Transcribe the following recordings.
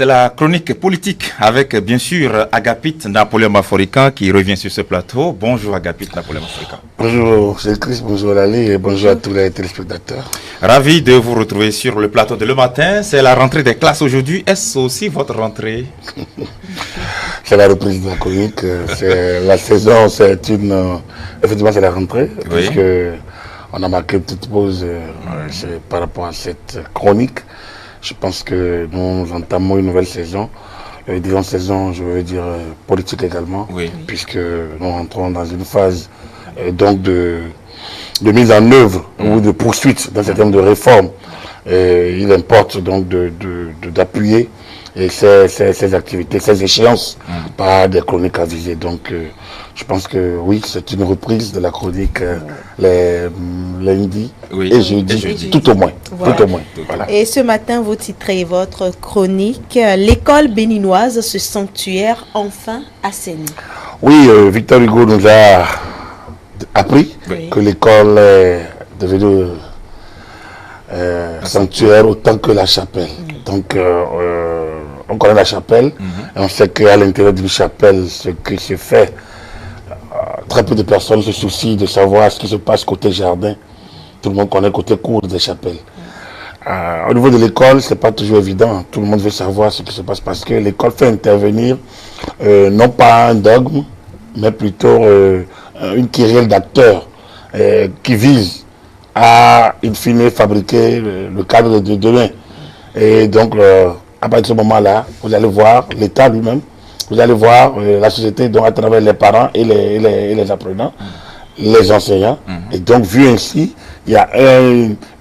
C'est la chronique politique avec bien sûr Agapit Napoléon Maforican qui revient sur ce plateau. Bonjour Agapit Napoléon Maforican. Bonjour c'est Chris, bonjour Lali et bonjour à tous les téléspectateurs. Ravi de vous retrouver sur le plateau de Le Matin. C'est la rentrée des classes aujourd'hui. Est-ce aussi votre rentrée? C'est la reprise de la chronique. C'est la saison, c'est une... Effectivement c'est la rentrée, oui. Puisque on a marqué une petite pause par rapport à cette chronique. Je pense que nous entamons une nouvelle saison. Disons saison, je veux dire politique également, oui. Puisque nous rentrons dans une phase donc de mise en œuvre ou de poursuite d'un certain nombre de réformes. Il importe donc d'appuyer ces activités, ces échéances par des chroniques avisées. Donc je pense que oui, c'est une reprise de la chronique les lundis et jeudi, tout au moins. Voilà. Tout au moins. Voilà. Et ce matin, vous titrez votre chronique « L'école béninoise, ce sanctuaire enfin assaini ». Oui, Victor Hugo nous a appris que l'école est devenue sanctuaire autant que la chapelle. Donc, on connaît la chapelle, et on sait qu'à l'intérieur d'une chapelle, ce qui se fait, très peu de personnes se soucient de savoir ce qui se passe côté jardin. Tout le monde connaît côté cour des chapelles. Au niveau de l'école, c'est pas toujours évident. Tout le monde veut savoir ce qui se passe parce que l'école fait intervenir non pas un dogme, mais plutôt une kyrielle d'acteurs qui visent à, in fine, fabriquer le cadre de demain. Et donc, à partir de ce moment-là, vous allez voir l'État lui-même, vous allez voir la société donc, à travers les parents et les apprenants, les enseignants. Et donc, vu ainsi, il y a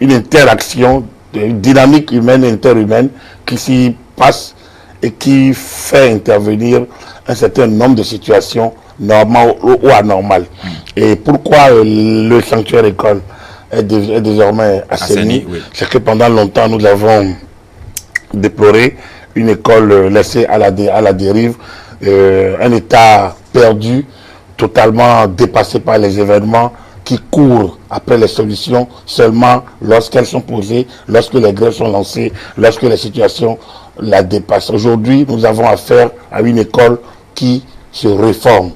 une interaction, une dynamique humaine et interhumaine qui s'y passe et qui fait intervenir un certain nombre de situations normales ou anormales. Et pourquoi le sanctuaire école est désormais assaini, c'est que pendant longtemps, nous avons déploré une école laissée à la dérive, un État perdu, totalement dépassé par les événements, qui courent après les solutions seulement lorsqu'elles sont posées, lorsque les grèves sont lancées, lorsque les situations la dépassent. Aujourd'hui, nous avons affaire à une école qui se réforme.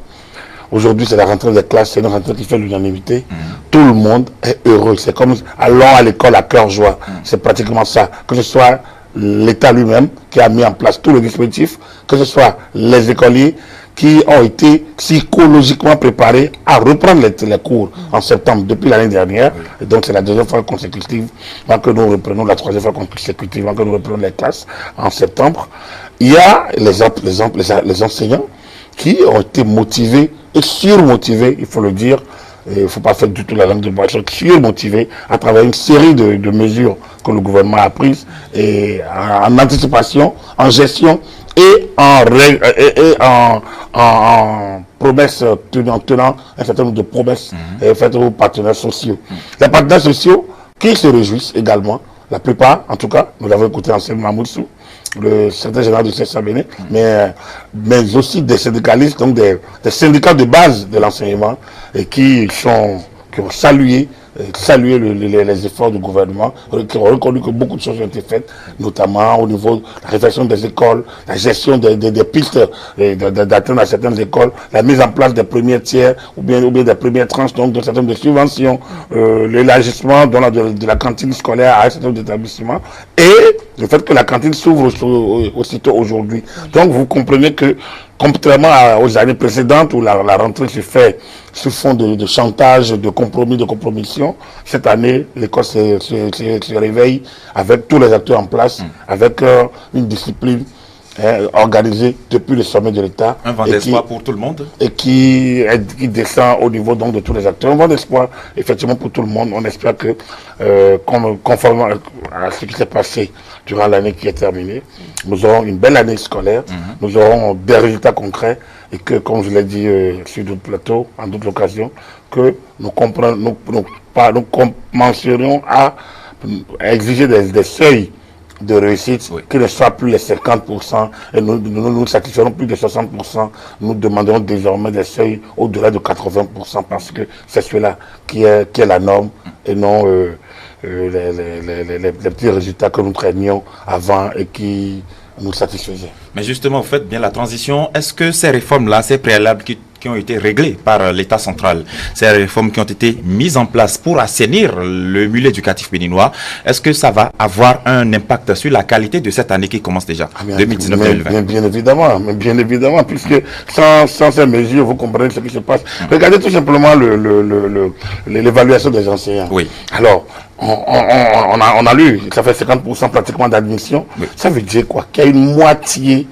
Aujourd'hui, c'est la rentrée des classes, c'est une rentrée qui fait l'unanimité. Tout le monde est heureux. C'est comme allons à l'école à cœur joie. C'est pratiquement ça. Que ce soit l'État lui-même qui a mis en place tout le dispositif, que ce soit les écoliers qui ont été psychologiquement préparés à reprendre les cours en septembre depuis l'année dernière. Et donc c'est la deuxième fois consécutive que nous reprenons, la troisième fois consécutive que nous reprenons les classes en septembre. Il y a les enseignants qui ont été motivés et surmotivés, il faut le dire. Il ne faut pas faire du tout la langue de bois, ils sont surmotivés à travers une série de mesures que le gouvernement a prises et en anticipation, en gestion et en promesses, tenant un certain nombre de promesses faites aux partenaires sociaux. Les partenaires sociaux qui se réjouissent également, la plupart, en tout cas, nous l'avons écouté en Mamoussou, le secrétaire général du CSABN, mais aussi des syndicalistes, donc des syndicats de base de l'enseignement, et qui ont salué les efforts du gouvernement, qui ont reconnu que beaucoup de choses ont été faites, notamment au niveau de la réflexion des écoles, la gestion des pistes d'atteindre à certaines écoles, la mise en place des premiers tiers ou bien des premières tranches, donc de certaines de subventions, l'élargissement de la cantine scolaire à un certain nombre d'établissements, et le fait que la cantine s'ouvre aussitôt aujourd'hui. Donc vous comprenez que, contrairement aux années précédentes où la rentrée se fait sous fond de chantage, de compromis, de compromission, cette année, l'école se réveille avec tous les acteurs en place, avec une discipline organisée depuis le sommet de l'État. Un vent d'espoir pour tout le monde. Et qui descend au niveau donc, de tous les acteurs. Un vent d'espoir, effectivement, pour tout le monde. On espère que, conformément à ce qui s'est passé durant l'année qui est terminée, nous aurons une belle année scolaire, nous aurons des résultats concrets et que, comme je l'ai dit sur d'autres plateaux, en d'autres occasions, que nous commencerions à exiger des seuils de réussite qui ne soient plus les 50% et nous satisferons plus de 60%. Nous demanderons désormais des seuils au-delà de 80% parce que c'est cela qui est la norme et non les petits résultats que nous traînions avant et qui nous satisfaisait. Mais justement, vous faites bien la transition. Est-ce que ces réformes-là, ces préalables qui ont été réglés par l'État central, ces réformes qui ont été mises en place pour assainir le milieu éducatif béninois, est-ce que ça va avoir un impact sur la qualité de cette année qui commence déjà, 2019-2020? Bien évidemment, puisque sans ces mesures, vous comprenez ce qui se passe. Regardez tout simplement l'évaluation des enseignants. Oui. Alors, on a lu, ça fait 50% pratiquement d'admission. Oui. Ça veut dire quoi? Qu'il y a une moitié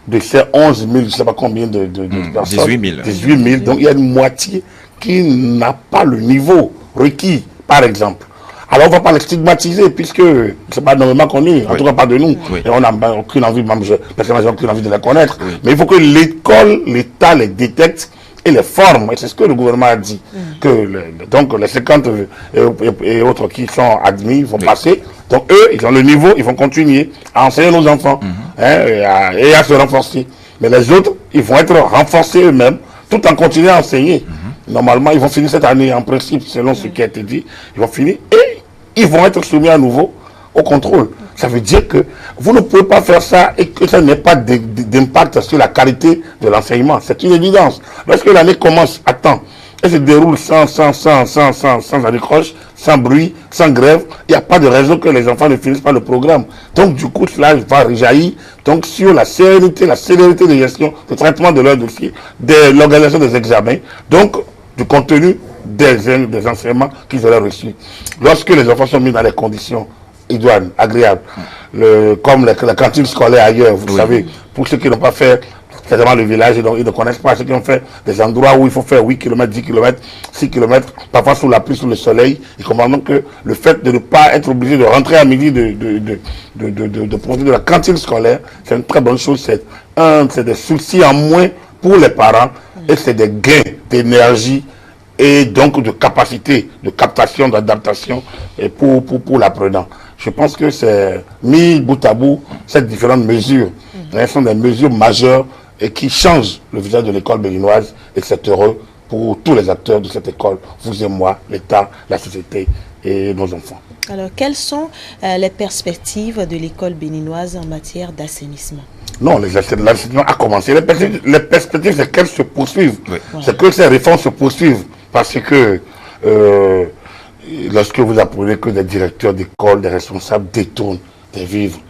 de ces 11 000, je ne sais pas combien de personnes. 18 000. Donc il y a une moitié qui n'a pas le niveau requis, par exemple. Alors on ne va pas les stigmatiser puisque ce n'est pas normalement connu, en tout cas pas de nous. Oui. Et on n'a aucune envie, même personnellement, j'ai aucune envie de les connaître. Oui. Mais il faut que l'école, l'État les détecte et les forme. Et c'est ce que le gouvernement a dit. Donc les 50 et autres qui sont admis vont passer. Donc eux, ils ont le niveau, ils vont continuer à enseigner nos enfants et à se renforcer. Mais les autres, ils vont être renforcés eux-mêmes tout en continuant à enseigner. Normalement, ils vont finir cette année, en principe, selon ce qui a été dit, ils vont finir et ils vont être soumis à nouveau au contrôle. Ça veut dire que vous ne pouvez pas faire ça et que ça n'ait pas d'impact sur la qualité de l'enseignement. C'est une évidence. Lorsque l'année commence à temps, elle se déroule sans accroche, sans bruit, sans grève, il n'y a pas de raison que les enfants ne finissent pas le programme. Donc du coup, cela va rejaillir donc, sur la sérénité de gestion, de traitement de leur dossier, de l'organisation des examens, donc du contenu des enseignements qu'ils auraient reçus. Lorsque les enfants sont mis dans les conditions idoines, agréables, comme la cantine scolaire ailleurs, vous savez, pour ceux qui n'ont pas fait le village, donc ils ne connaissent pas, ceux qui ont fait des endroits où il faut faire 8 km, 10 km, 6 km, parfois sous la pluie, sous le soleil, ils comprennent que le fait de ne pas être obligé de rentrer à midi de produire de la cantine scolaire, c'est une très bonne chose. C'est des soucis en moins pour les parents et c'est des gains d'énergie et donc de capacité, de captation, d'adaptation pour l'apprenant. Je pense que c'est mis bout à bout, ces différentes mesures, elles sont des mesures majeures et qui changent le visage de l'école béninoise et c'est heureux pour tous les acteurs de cette école, vous et moi, l'État, la société et nos enfants. Alors, quelles sont les perspectives de l'école béninoise en matière d'assainissement? Non, l'assainissement a commencé. Les perspectives, c'est qu'elles se poursuivent. Oui. C'est que ces réformes se poursuivent parce que lorsque vous apprenez que des directeurs d'école, des responsables détournent des vivres,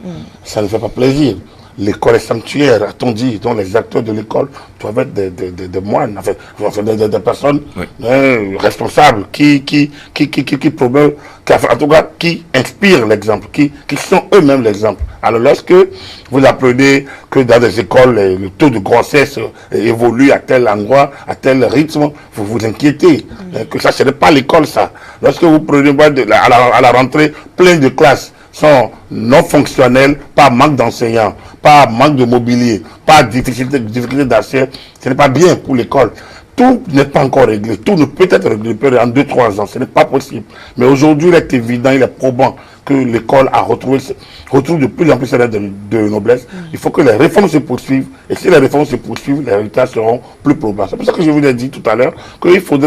ça ne fait pas plaisir. L'école est sanctuaire, a-t-on dit, dont les acteurs de l'école doivent être des moines, des personnes responsables qui promeuvent, en tout cas, qui inspirent l'exemple, qui sont eux-mêmes l'exemple. Alors lorsque vous apprenez que dans des écoles, le taux de grossesse évolue à tel endroit, à tel rythme, vous vous inquiétez, que ça, ce n'est pas l'école, ça. Lorsque vous prenez à la rentrée plein de classes, sont non fonctionnels, pas manque d'enseignants, pas manque de mobilier, pas difficulté d'accès, ce n'est pas bien pour l'école. Tout n'est pas encore réglé, tout ne peut être réglé en 2-3 ans, ce n'est pas possible. Mais aujourd'hui, il est évident, il est probant que l'école retrouve de plus en plus ses lettres de noblesse. Il faut que les réformes se poursuivent, et si les réformes se poursuivent, les résultats seront plus probants. C'est pour ça que je vous ai dit tout à l'heure qu'il faut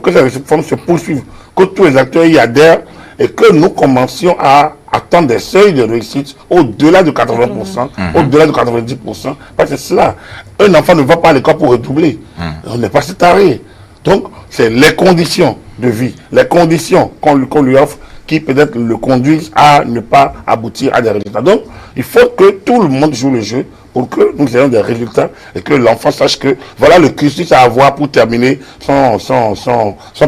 que ces réformes se poursuivent, que tous les acteurs y adhèrent, et que nous commencions à attendre des seuils de réussite au-delà de 80%, au-delà de 90%. Parce que cela, un enfant ne va pas à l'école pour redoubler. On n'est pas séparés. Donc, c'est les conditions de vie, les conditions qu'on lui offre qui peut-être le conduisent à ne pas aboutir à des résultats. Donc, il faut que tout le monde joue le jeu pour que nous ayons des résultats et que l'enfant sache que voilà le cursus à avoir pour terminer son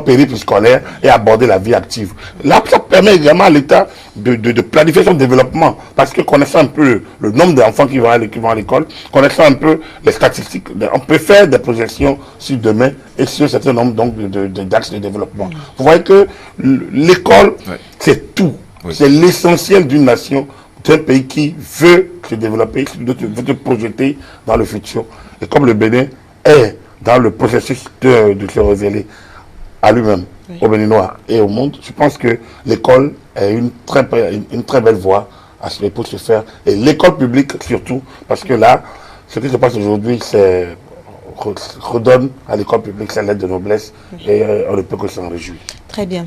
périple scolaire et aborder la vie active. Là, ça permet également à l'État de planifier son développement parce que connaissant un peu le nombre d'enfants qui vont à l'école, connaissant un peu les statistiques, on peut faire des projections sur demain et sur un certain nombre d'axes de développement. Vous voyez que l'école, c'est tout. Oui. C'est l'essentiel d'une nation, d'un pays qui veut se développer, qui veut se projeter dans le futur. Et comme le Bénin est dans le processus de se révéler à lui-même, aux Béninois et au monde, je pense que l'école est une très belle voie pour se faire. Et l'école publique surtout, parce que là, ce qui se passe aujourd'hui, c'est redonne à l'école publique sa lettre de noblesse et on ne peut que s'en réjouir. Très bien.